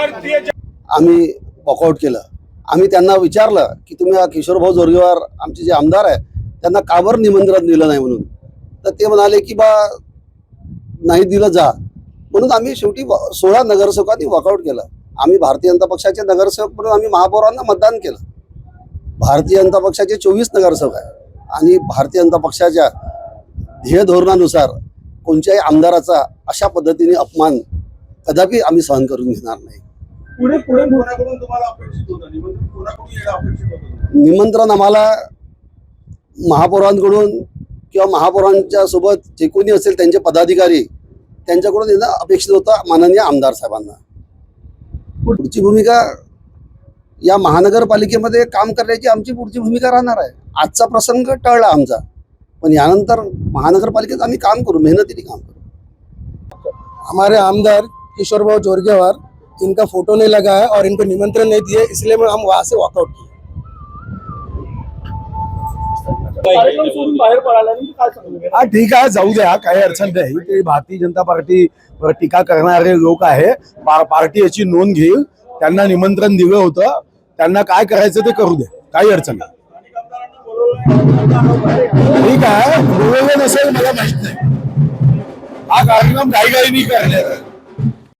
आम्ही वॉकआउट केलं। आम्ही त्यांना विचारलं की तुम्ही किशोरभाऊ जोरगेवार आमचे जे आमदार आहे त्यांना का बरं निमंत्रण दिलं नाही म्हणून, तर ते म्हणाले की बा नाही दिलं जा, म्हणून आम्ही शेवटी 16 नगरसेवकांनी वॉकआउट केलं। आम्ही भारतीय जनता पक्षाचे नगरसेवक म्हणून आम्ही महापौरांना मतदान केलं। भारतीय जनता पक्षाचे 24 नगरसेवक आहे आणि भारतीय जनता पक्षाच्या ध्येय धोरणानुसार कोणत्याही आमदाराचा अशा पद्धतीने अपमान कदापि आम्ही सहन करून घेणार नाही। पुढे पुढे कोणाकडून तुम्हाला अपेक्षित होतं निमंत्रण, कोणाकडून येणं अपेक्षित होतं? निमंत्रण आम्हाला महापौरांकडून किंवा महापौरांच्या सोबत जे कोणी असेल त्यांचे पदाधिकारी त्यांच्याकडून येणं अपेक्षित होतं माननीय आमदार साहेबांना। पुढची भूमिका या महानगरपालिकेमध्ये काम करण्याची आमची पुढची भूमिका राहणार आहे। आजचा प्रसंग टळला आमचा, पण यानंतर महानगरपालिकेत आम्ही काम करू, मेहनतीने काम करू। हमारे आमदार किशोरभाऊ जोरगेवार, इनका फोटो नहीं लगा है और इनको निमंत्रण नहीं दिए, इसलिए हम वहां से वॉकआउट किए। हा ठीक आहे, जाऊ द्या, काही अडचण नाही। ते भारतीय जनता पार्टीवर टीका करणारे लोक आहे, पार्टी याची नोंद घेईल। त्यांना निमंत्रण दिलं होतं, त्यांना काय करायचं ते करू दे, काही अडचण नाही। ठीक आहे, बोलवलं नसेल मला माहित नाही, हा कार्यक्रम घाईघाईने करण्यात